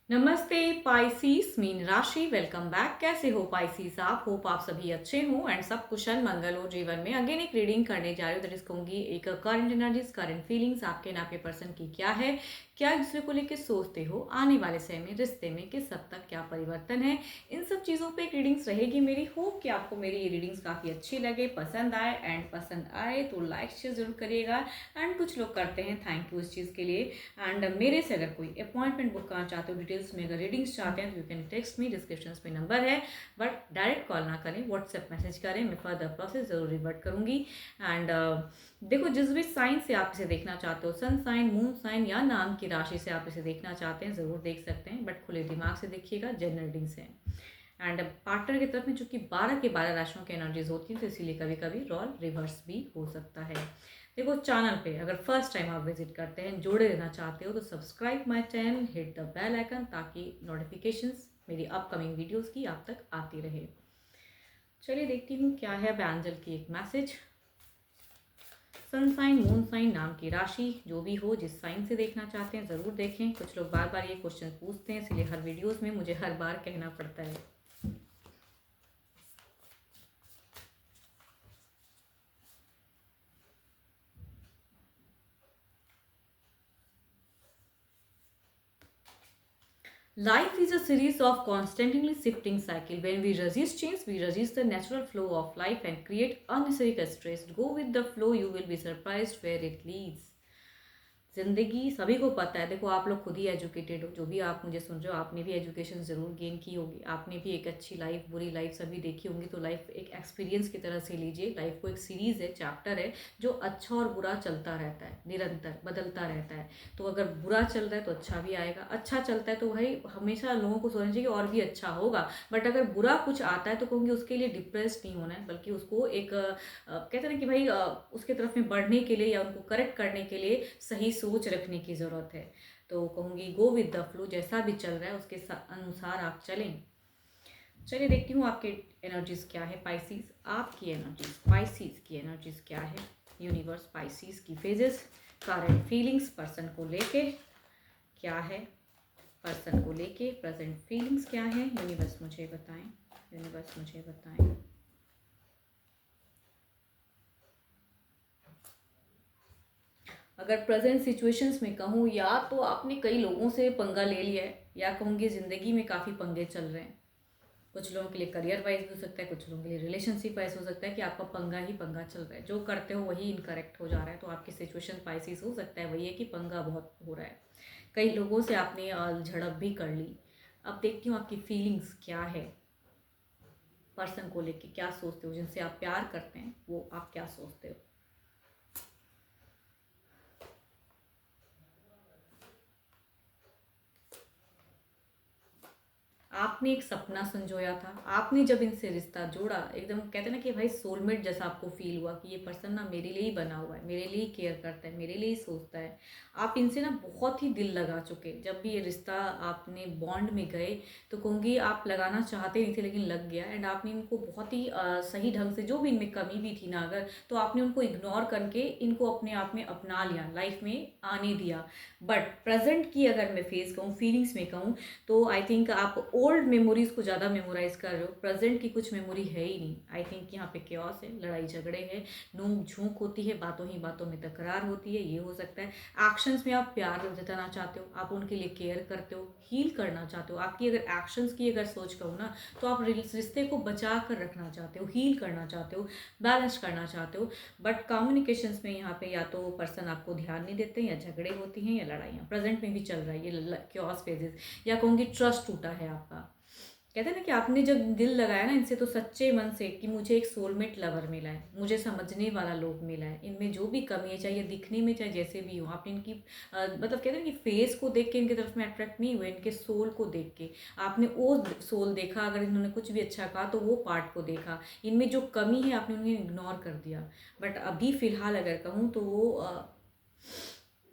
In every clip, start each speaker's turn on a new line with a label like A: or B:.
A: नमस्ते पाइसीस मीन राशि। Welcome back. कैसे हो पाइसीस आप? होप आप सभी अच्छे हो एंड सब कुशल मंगल हो जीवन में। अगेन एक रीडिंग करने जा रही हूँ, दैट इज कहूंगी एक करंट एनर्जीज, करंट फीलिंग्स आपके ना आपके पर्सन की क्या है, क्या एक दूसरे को लेकर सोचते हो, आने वाले समय में रिश्ते में किस हद तक क्या परिवर्तन है, इन सब चीज़ों पे एक रीडिंग्स रहेगी मेरी। होप कि आपको मेरी ये रीडिंग्स काफ़ी अच्छी लगे, पसंद आए, एंड पसंद आए तो लाइक शेयर जरूर करिएगा। एंड कुछ लोग करते हैं, थैंक यू इस चीज़ के लिए। एंड मेरे से अगर कोई अपॉइंटमेंट बुक करना चाहते हो, डिटेल्स में अगर रीडिंग्स चाहते हैं तो you can text me, description में नंबर है, बट डायरेक्ट कॉल ना करें, व्हाट्सएप मैसेज करें, मैं फर्दर प्रोसेस जरूर रिवर्ट करूंगी। एंड देखो, जिस भी साइन से आप इसे देखना चाहते हो, सन साइन, मून साइन या नाम की राशि से आप इसे देखना चाहते हैं ज़रूर देख सकते हैं, बट खुले दिमाग से देखिएगा, जनरल रीडिंग से। एंड पार्टनर की तरफ में चूंकि 12 के 12 राशियों की एनर्जीज होती हैं, तो इसीलिए कभी कभी रोल रिवर्स भी हो सकता है। देखो, चैनल पे अगर फर्स्ट टाइम आप विजिट करते हैं, जुड़े रहना चाहते हो, तो subscribe my channel, hit the bell icon, ताकि नोटिफिकेशंस मेरी अपकमिंग वीडियोस की आप तक आती रहे। चलिए देखती हूँ क्या है बैंजल की एक message. Sun sign, moon sign, नाम की राशि, जो भी हो, जिस साइन से देखना चाहते हैं ज़रूर देखें। कुछ लोग बार बार ये क्वेश्चन पूछते हैं, इसलिए हर वीडियोस में मुझे हर बार कहना पड़ता है। Life is a series of constantly shifting cycle. When we resist change, we resist the natural flow of life and create unnecessary stress. Go with the flow, you will be surprised where it leads. ज़िंदगी सभी को पता है। देखो, आप लोग खुद ही educated हो, जो भी आप मुझे सुन रहे हो, आपने भी एजुकेशन ज़रूर गेन की होगी, आपने भी एक अच्छी लाइफ, बुरी लाइफ सभी देखी होंगी। तो लाइफ एक एक्सपीरियंस की तरह से लीजिए, लाइफ को एक सीरीज़ है, चैप्टर है, जो अच्छा और बुरा चलता रहता है, निरंतर बदलता रहता है। तो अगर बुरा चल रहा है तो अच्छा भी आएगा, अच्छा चलता है तो भाई हमेशा लोगों को सोचना चाहिए कि और भी अच्छा होगा। बट अगर बुरा कुछ आता है तो कहूँगी उसके लिए डिप्रेस नहीं होना है, बल्कि उसको एक कहते हैं ना कि भाई उसके तरफ में बढ़ने के लिए या उनको करेक्ट करने के लिए सही सोच रखने की ज़रूरत है। तो कहूँगी गो विद द फ्लो, जैसा भी चल रहा है उसके अनुसार आप चलें। चलिए देखती हूँ आपके एनर्जीज क्या है पाइसीज, आपकी एनर्जीज, पाइसीज की एनर्जीज क्या है। यूनिवर्स पाइसीज की फेजेस, करंट फीलिंग्स पर्सन को लेके क्या है, पर्सन को लेके प्रेजेंट फीलिंग्स क्या है, यूनिवर्स मुझे बताएं, यूनिवर्स मुझे बताएं। अगर प्रेजेंट सिचुएशंस में कहूँ, या तो आपने कई लोगों से पंगा ले लिया है, या कहूँगी ज़िंदगी में काफ़ी पंगे चल रहे हैं। कुछ लोगों के लिए करियर वाइज भी हो सकता है, कुछ लोगों के लिए रिलेशनशिप वाइज हो सकता है कि आपका पंगा ही पंगा चल रहा है, जो करते हो वही इनकरेक्ट हो जा रहा है। तो आपकी सिचुएशन पाइसिस हो सकता है वही है कि पंगा बहुत हो रहा है, कई लोगों से आपने झड़प भी कर ली। अब देखती हूँ आपकी फीलिंग्स क्या है, पर्सन को लेके क्या सोचते हो, जिनसे आप प्यार करते हैं वो आप क्या सोचते हो। आपने एक सपना संजोया था, आपने जब इनसे रिश्ता जोड़ा, एकदम कहते हैं ना कि भाई सोलमेट जैसा आपको फील हुआ कि ये पर्सन ना मेरे लिए ही बना हुआ है, मेरे लिए ही केयर करता है, मेरे लिए ही सोचता है। आप इनसे ना बहुत ही दिल लगा चुके। जब भी ये रिश्ता आपने बॉन्ड में गए, तो कहूँगी आप लगाना चाहते नहीं थे लेकिन लग गया। एंड आपने इनको बहुत ही सही ढंग से, जो भी इनमें कमी भी थी ना अगर, तो आपने उनको इग्नोर करके इनको अपने आप में अपना लिया, लाइफ में आने दिया। बट प्रेजेंट की अगर मैं फेस कहूँ, फीलिंग्स में कहूँ, तो आई थिंक आप ओल्ड मेमोरीज को ज़्यादा मेमोराइज कर रहे हो, प्रेजेंट की कुछ मेमोरी है ही नहीं। आई थिंक यहाँ पे क्योस है, लड़ाई झगड़े हैं, नोक झोंक होती है, बातों ही बातों में तकरार होती है, ये हो सकता है। एक्शंस में आप प्यार जताना चाहते हो, आप उनके लिए केयर करते हो, हील करना चाहते हो। आपकी अगर एक्शंस की अगर सोच कहूँ ना, तो आप रिश्ते को बचा कर रखना चाहते हो, हील करना चाहते हो, बैलेंस करना चाहते हो। बट कम्युनिकेशंस में यहाँ पे या तो पर्सन आपको ध्यान नहीं देते, या झगड़े होती हैं, या लड़ाइयाँ प्रेजेंट में भी चल रहा है ये क्योस फेजेस। या कहूँगी ट्रस्ट टूटा है आपका। कहते हैं ना कि आपने जब दिल लगाया ना इनसे, तो सच्चे मन से कि मुझे एक सोलमेट लवर मिला है, मुझे समझने वाला लोग मिला है, इनमें जो भी कमी है, चाहे दिखने में चाहे जैसे भी हो, आपने इनकी मतलब कहते हैं कि फेस को देख के इनकी तरफ में अट्रैक्ट नहीं हुए, इनके सोल को देख के आपने वो सोल देखा। अगर इन्होंने कुछ भी अच्छा कहा तो वो पार्ट को देखा, इनमें जो कमी है आपने उन्हें इग्नोर कर दिया। बट अभी फ़िलहाल अगर कहूँ तो वो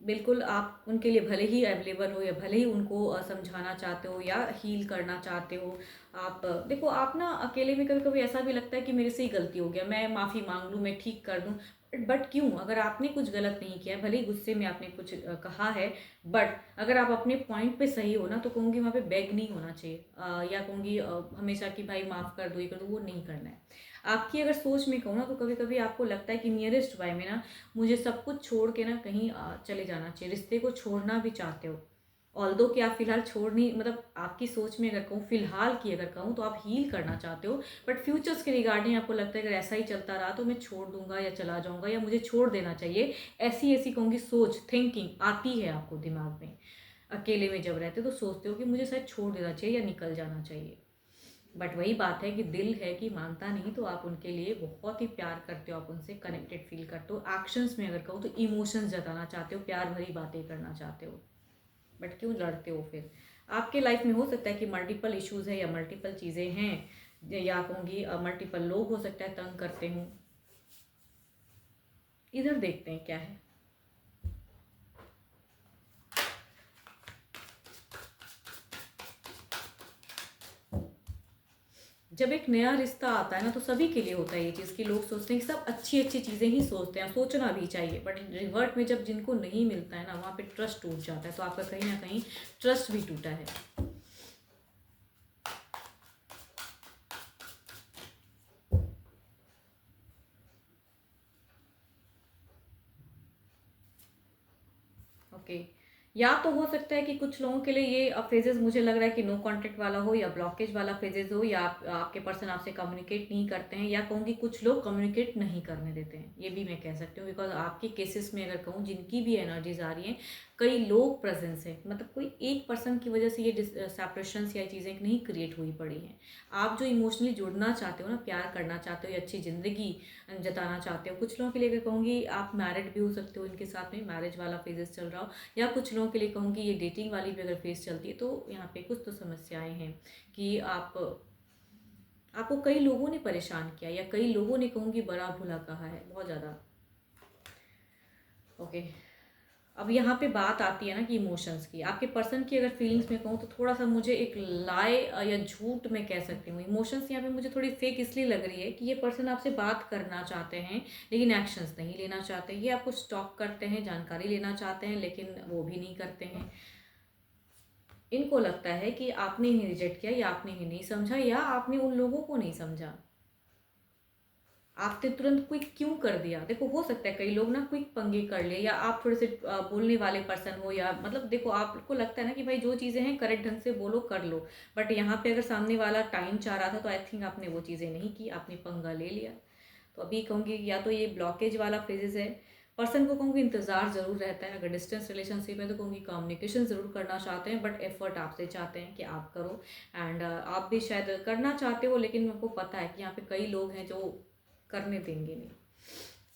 A: बिल्कुल आप उनके लिए भले ही अवेलेबल हो, या भले ही उनको समझाना चाहते हो या हील करना चाहते हो। आप देखो, आप ना अकेले में कभी कभी ऐसा भी लगता है कि मेरे से ही गलती हो गया, मैं माफ़ी मांग लूँ, मैं ठीक कर दूँ। बट क्यों? अगर आपने कुछ गलत नहीं किया है, भले ही गुस्से में आपने कुछ कहा है, बट अगर आप अपने पॉइंट पे सही हो ना, तो कहूँगी वहाँ पे बेग नहीं होना चाहिए, या कहूँगी हमेशा कि भाई माफ़ कर दो, ये कर दो, वो नहीं करना है। आपकी अगर सोच में कहूँ ना, तो कभी कभी आपको लगता है कि नियरेस्ट बाय में ना मुझे सब कुछ छोड़ के ना कहीं चले जाना चाहिए, रिश्ते को छोड़ना भी चाहते हो। ऑल्दो कि आप फिलहाल छोड़ नहीं, मतलब आपकी सोच में अगर कहूँ, फिलहाल की अगर कहूँ, तो आप हील करना चाहते हो, बट फ्यूचर्स के रिगार्डिंग आपको लगता है अगर ऐसा ही चलता रहा तो मैं छोड़ दूंगा या चला जाऊंगा या मुझे छोड़ देना चाहिए। ऐसी ऐसी कहूँगी सोच, थिंकिंग आती है आपको दिमाग में। अकेले में जब रहते हो तो सोचते हो कि मुझे शायद छोड़ देना चाहिए या निकल जाना चाहिए। बट वही बात है कि दिल है कि मानता नहीं, तो आप उनके लिए बहुत ही प्यार करते हो, आप उनसे कनेक्टेड फील करते हो। एक्शंस में अगर कहूँ तो इमोशंस जताना चाहते हो, प्यार भरी बातें करना चाहते हो, बट क्यों लड़ते हो फिर? आपके लाइफ में हो सकता है कि मल्टीपल इश्यूज है या मल्टीपल चीज़ें हैं, या कहूँगी मल्टीपल लोग हो सकता है तंग करते हों। इधर देखते हैं क्या है। जब एक नया रिश्ता आता है ना, तो सभी के लिए होता है ये चीज़ कि लोग सोचते हैं कि सब अच्छी अच्छी चीज़ें ही सोचते हैं, सोचना भी चाहिए, बट रिवर्ट में जब जिनको नहीं मिलता है ना, वहाँ पे ट्रस्ट टूट जाता है। तो आपका कहीं ना कहीं ट्रस्ट भी टूटा है। ओके। या तो हो सकता है कि कुछ लोगों के लिए ये फेजेस मुझे लग रहा है कि नो कांटेक्ट वाला हो या ब्लॉकेज वाला फेजेस हो, या आपके पर्सन आपसे कम्युनिकेट नहीं करते हैं, या कहूँगी कुछ लोग कम्युनिकेट नहीं करने देते हैं, ये भी मैं कह सकती हूँ। बिकॉज आपके केसेस में अगर कहूँ जिनकी भी एनर्जीज आ रही हैं, कई लोग प्रेजेंस है, मतलब कोई एक पर्सन की वजह से ये सेपरेशंस या चीज़ें नहीं क्रिएट हुई पड़ी हैं। आप जो इमोशनली जुड़ना चाहते हो ना, प्यार करना चाहते हो या अच्छी ज़िंदगी जताना चाहते हो, कुछ लोगों के लिए अगर कहूँगी आप मैरिड भी हो सकते हो, इनके साथ में मैरिज वाला फेजेस चल रहा हो, या कुछ लोगों के लिए कहूँगी ये डेटिंग वाली भी अगर फेज चलती है, तो यहाँ पे कुछ तो समस्याएं हैं कि आपको कई लोगों ने परेशान किया, या कई लोगों ने कहूँगी बड़ा भुला कहा है बहुत ज़्यादा। ओके। अब यहाँ पे बात आती है ना कि इमोशंस की, आपके पर्सन की अगर फीलिंग्स में कहूँ तो थोड़ा सा मुझे एक लाए या झूठ मैं कह सकती हूँ। इमोशंस यहाँ पे मुझे थोड़ी फेक इसलिए लग रही है कि ये पर्सन आपसे बात करना चाहते हैं लेकिन एक्शंस नहीं लेना चाहते। ये आपको स्टॉक करते हैं, जानकारी लेना चाहते हैं, लेकिन वो भी नहीं करते हैं। इनको लगता है कि आपने ही रिजेक्ट किया, या आपने ही नहीं समझा, या आपने उन लोगों को नहीं समझा। आपने तुरंत क्विक क्यों कर दिया? देखो हो सकता है कई लोग ना क्विक पंगे कर ले, या आप थोड़े से बोलने वाले पर्सन हो, या मतलब देखो आपको लगता है ना कि भाई जो चीज़ें हैं करेक्ट ढंग से बोलो कर लो, बट यहाँ पे अगर सामने वाला टाइम चाह रहा था तो आई थिंक आपने वो चीज़ें नहीं की, आपने पंगा ले लिया। तो अभी कहूँगी या तो ये ब्लॉकेज वाला फेजेस है। पर्सन को कहूँगी इंतज़ार ज़रूर रहता है, अगर डिस्टेंस रिलेशनशिप है तो कहूँगी कम्युनिकेशन ज़रूर करना चाहते हैं, बट एफर्ट आपसे चाहते हैं कि आप करो। एंड आप भी शायद करना चाहते हो, लेकिन उनको पता है कि यहाँ पे कई लोग हैं जो करने देंगे नहीं।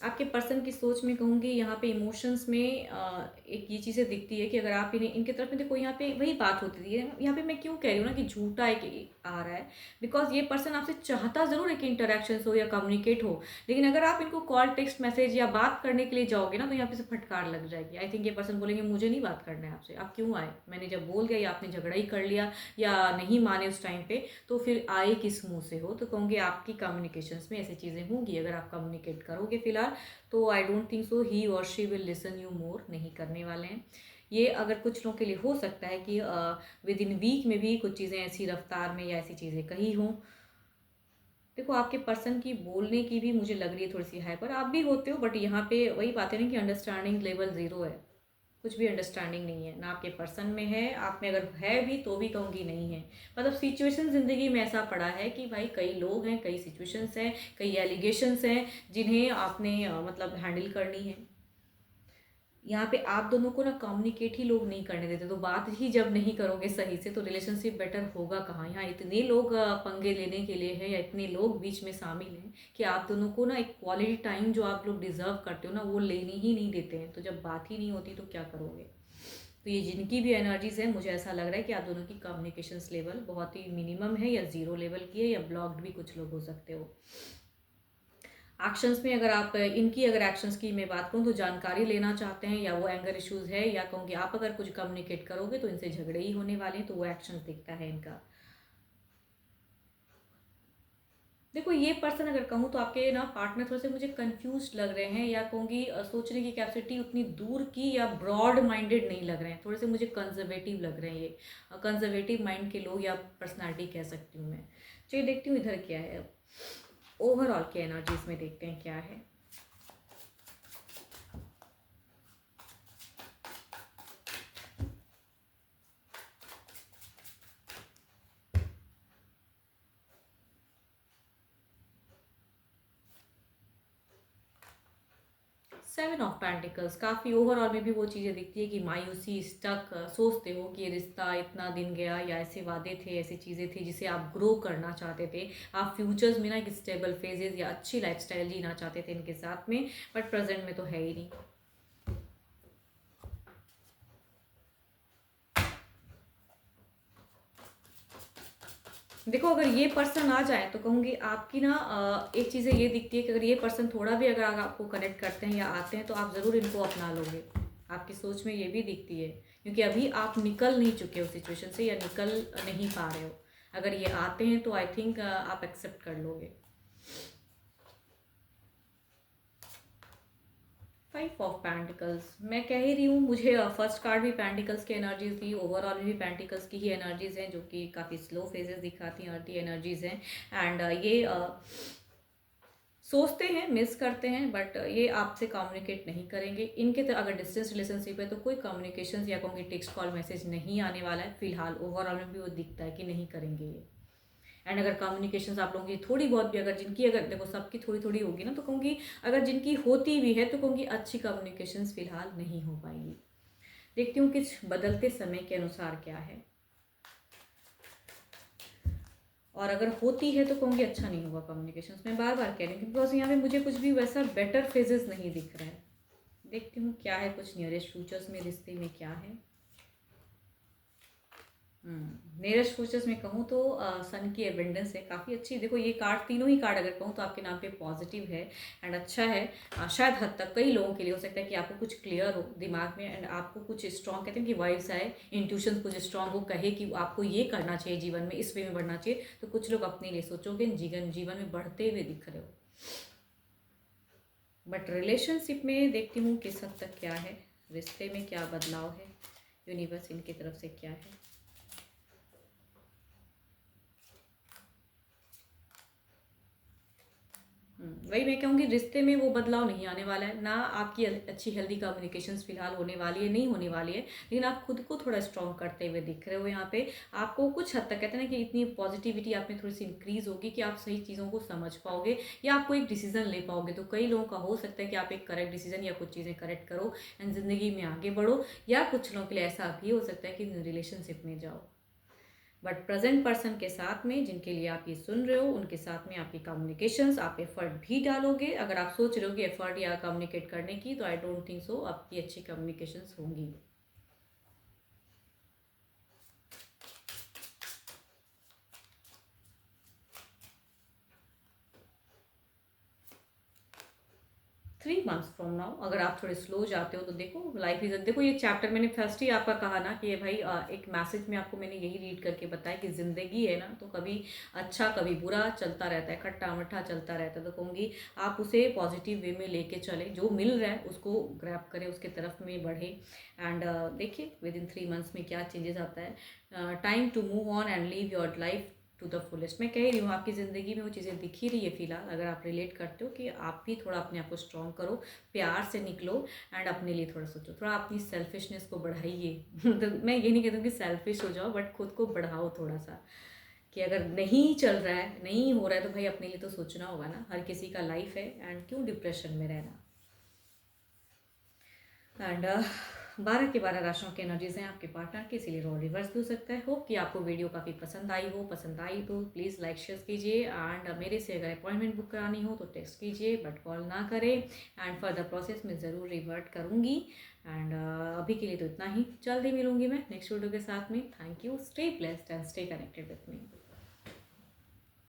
A: आपके पर्सन की सोच में कहूँगी यहाँ पे इमोशंस में एक ये चीज़ें दिखती है कि अगर आप इन्हें इनके तरफ में देखो, यहाँ पे वही बात होती थी, यहाँ पे मैं क्यों कह रही हूँ ना कि झूठा एक आ रहा है, बिकॉज ये पर्सन आपसे चाहता ज़रूर है कि इंटरेक्शन हो या कम्युनिकेट हो, लेकिन अगर आप इनको कॉल टेक्स्ट मैसेज या बात करने के लिए जाओगे ना, तो यहाँ पे से फटकार लग जाएगी। आई थिंक ये पर्सन बोलेंगे मुझे नहीं बात करना है आपसे, आप क्यों आए? मैंने जब बोल दिया या आपने झगड़ा ही कर लिया या नहीं माने उस टाइम पे, तो फिर आए किस मुंह से हो? तो कहूँगी आपकी कम्युनिकेशंस में ऐसी चीज़ें होंगी, अगर आप कम्युनिकेट करोगे फिलहाल, तो आई डोंट थिंक सो ही और she will listen you more, नहीं करने वाले हैं। ये अगर कुछ लोगों के लिए हो सकता है कि विद इन वीक में भी कुछ चीज़ें ऐसी रफ्तार में या ऐसी चीज़ें कही हों। देखो आपके पर्सन की बोलने की भी मुझे लग रही है थोड़ी सी हाइपर, आप भी होते हो, बट यहाँ पे वही बात है ना कि अंडरस्टैंडिंग लेवल ज़ीरो है। कुछ भी अंडरस्टैंडिंग नहीं है ना, आपके पर्सन में है, आप में अगर है भी तो भी कहूँगी नहीं है। मतलब सिचुएशन ज़िंदगी में ऐसा पड़ा है कि भाई कई लोग हैं, कई सिचुएशंस हैं, कई एलिगेशंस हैं जिन्हें आपने मतलब हैंडल करनी है। यहाँ पे आप दोनों को ना कम्युनिकेट ही लोग नहीं करने देते, तो बात ही जब नहीं करोगे सही से तो रिलेशनशिप बेटर होगा कहाँ? यहाँ इतने लोग पंगे लेने के लिए है, या इतने लोग बीच में शामिल हैं कि आप दोनों को ना एक क्वालिटी टाइम जो आप लोग डिजर्व करते हो ना, वो लेने ही नहीं देते हैं। तो जब बात ही नहीं होती तो क्या करोगे? तो ये जिनकी भी एनर्जीज है, मुझे ऐसा लग रहा है कि आप दोनों की कम्युनिकेशन लेवल बहुत ही मिनिमम है, या जीरो लेवल की है, या ब्लॉक्ड भी कुछ लोग हो सकते हो। एक्शंस में अगर आप इनकी अगर एक्शंस की मैं बात करूँ तो जानकारी लेना चाहते हैं, या वो एंगर इश्यूज है, या कहूँ कि आप अगर कुछ कम्युनिकेट करोगे तो इनसे झगड़े ही होने वाले हैं, तो वो एक्शंस दिखता है इनका। देखो ये पर्सन अगर कहूँ तो आपके ना पार्टनर थोड़े से मुझे कंफ्यूज लग रहे हैं, या कहूँगी सोचने की कैपेसिटी उतनी दूर की या ब्रॉड माइंडेड नहीं लग रहे हैं, थोड़े से मुझे कंजर्वेटिव लग रहे हैं ये, कंजर्वेटिव माइंड के लोग या पर्सनालिटी कह सकती हूँ मैं। चलिए देखती हूँ इधर क्या है, अब ओवरऑल के एनर्जीज में देखते हैं क्या है। 7 ऑफ पेंटिकल्स काफ़ी ओवरऑल में भी वो चीज़ें दिखती है कि मायूसी, स्टक, सोचते हो कि ये रिश्ता इतना दिन गया, या ऐसे वादे थे, ऐसी चीज़ें थी जिसे आप ग्रो करना चाहते थे, आप फ्यूचर्स में ना एक स्टेबल फेजेस या अच्छी लाइफस्टाइल जीना चाहते थे इनके साथ में, बट प्रेजेंट में तो है ही नहीं। देखो अगर ये पर्सन आ जाए तो कहूँगी आपकी ना एक चीज़ें ये दिखती है कि अगर ये पर्सन थोड़ा भी अगर आपको कनेक्ट करते हैं या आते हैं तो आप ज़रूर इनको अपना लोगे। आपकी सोच में ये भी दिखती है, क्योंकि अभी आप निकल नहीं चुके हो सिचुएशन से या निकल नहीं पा रहे हो। अगर ये आते हैं तो आई थिंक आप एक्सेप्ट कर लोगे। 5 ऑफ पेंटिकल्स मैं कह ही रही हूँ, मुझे फर्स्ट कार्ड भी पेंटिकल्स की एनर्जीज थी, ओवरऑल भी पेंटिकल्स की ही एनर्जीज हैं जो कि काफ़ी स्लो फेजेस दिखाती हैं, अर्ली एनर्जीज हैं। एंड ये सोचते हैं, मिस करते हैं, बट ये आपसे कम्युनिकेट नहीं करेंगे। इनके तो अगर डिस्टेंस रिलेशनशिप है तो कोई कम्युनिकेशन या कहूँगी टेक्स्ट कॉल मैसेज नहीं आने वाला है फिलहाल, ओवरऑल में भी वो दिखता है कि नहीं करेंगे ये। एंड अगर कम्युनिकेशन आप लोगों की थोड़ी बहुत भी, अगर जिनकी, अगर देखो सबकी थोड़ी थोड़ी होगी ना, तो कहूँगी अगर जिनकी होती भी है तो कहूँगी अच्छी कम्युनिकेशन फिलहाल नहीं हो पाएगी। देखती हूँ कुछ बदलते समय के अनुसार क्या है, और अगर होती है तो कहूँगी अच्छा नहीं होगा कम्युनिकेशन। मैं बार बार कह रही हूँ बिकॉज यहाँ पे मुझे कुछ भी वैसा बेटर फेजेस नहीं दिख रहा है। देखती हूँ क्या है कुछ नियरेस्ट फ्यूचर्स में, रिश्ते में क्या है। नियरेस्ट फ्यूचर्स में कहूँ तो सन की एबेंडेंस है काफ़ी अच्छी। देखो ये कार्ड, तीनों ही कार्ड अगर कहूँ तो आपके नाम पे पॉजिटिव है एंड अच्छा है। शायद हद तक कई लोगों के लिए हो सकता है कि आपको कुछ क्लियर हो दिमाग में, एंड आपको कुछ स्ट्रॉन्ग, कहते हैं कि वाइब्स आए, इंट्यूशन कुछ स्ट्रॉन्ग हो, कहे कि आपको ये करना चाहिए जीवन में, इस वे में बढ़ना चाहिए, तो कुछ लोग अपने लिए सोचोगे, जीवन में बढ़ते हुए दिख रहे हो। बट रिलेशनशिप में देखती हूँ किस हद तक क्या है, रिश्ते में क्या बदलाव है, यूनिवर्स इनकी तरफ से क्या है। वही मैं कहूँगी रिश्ते में वो बदलाव नहीं आने वाला है ना, आपकी अच्छी हेल्दी कम्युनिकेशंस फिलहाल होने वाली है, नहीं होने वाली है, लेकिन आप खुद को थोड़ा स्ट्रॉन्ग करते हुए दिख रहे हो यहाँ पे। आपको कुछ हद तक, कहते हैं ना कि इतनी पॉजिटिविटी आप में थोड़ी सी इंक्रीज होगी कि आप सही चीज़ों को समझ पाओगे या आपको एक डिसीजन ले पाओगे। तो कई लोगों का हो सकता है कि आप एक करेक्ट डिसीजन या कुछ चीज़ें करेक्ट करो एंड ज़िंदगी में आगे बढ़ो, या कुछ लोगों के लिए ऐसा भी हो सकता है कि रिलेशनशिप में जाओ। बट प्रेजेंट पर्सन के साथ में जिनके लिए आप ये सुन रहे हो, उनके साथ में आपकी कम्युनिकेशंस, आप एफर्ट भी डालोगे। अगर आप सोच रहे हो कि एफर्ट या कम्युनिकेट करने की, तो आई डोंट थिंक सो आपकी अच्छी कम्युनिकेशंस होंगी। 3 मंथ्स फ्रॉम नाउ अगर आप थोड़े स्लो जाते हो तो देखो लाइफ इज, देखो ये चैप्टर मैंने फर्स्ट ही आपका कहा ना कि ये भाई एक मैसेज में आपको मैंने यही रीड करके बताया कि ज़िंदगी है ना, तो कभी अच्छा कभी बुरा चलता रहता है, खट्टा मीठा चलता रहता है। तो कहूँगी आप उसे पॉजिटिव वे में लेके चले, जो मिल रहा है उसको ग्रैब करें, उसके तरफ में बढ़े। एंड देखिए विद इन 3 मंथ्स में क्या चेंजेस आता है। Time to move on and live your life to the fullest. मैं कह रही हूँ आपकी ज़िंदगी में वो चीज़ें दिख ही रही है फिलहाल, अगर आप रिलेट करते हो कि आप भी थोड़ा अपने आप को स्ट्रॉन्ग करो, प्यार से निकलो एंड अपने लिए थोड़ा सोचो, थोड़ा अपनी सेल्फिशनेस को बढ़ाइए। तो मैं ये नहीं कहती हूँ कि सेल्फिश हो जाओ, बट खुद को बढ़ाओ थोड़ा सा, कि अगर नहीं चल रहा है, नहीं हो रहा है, तो भाई अपने लिए तो सोचना होगा ना, हर किसी का लाइफ है एंड क्यों डिप्रेशन में रहना। एंड 12 के 12 राशियों की एनर्जीज हैं आपके पार्टनर की, इसीलिए रोल रिवर्स भी हो सकता है। होप कि आपको वीडियो काफ़ी पसंद आई हो, पसंद आई तो प्लीज़ लाइक शेयर कीजिए। एंड मेरे से अगर अपॉइंटमेंट बुक करानी हो तो टेक्स्ट कीजिए, बट कॉल ना करें। एंड फर्दर प्रोसेस में ज़रूर रिवर्ट करूँगी। एंड अभी के लिए तो इतना ही, जल्दी मिलूंगी मैं नेक्स्ट वीडियो के साथ में। Thank you, stay blessed and stay connected with me.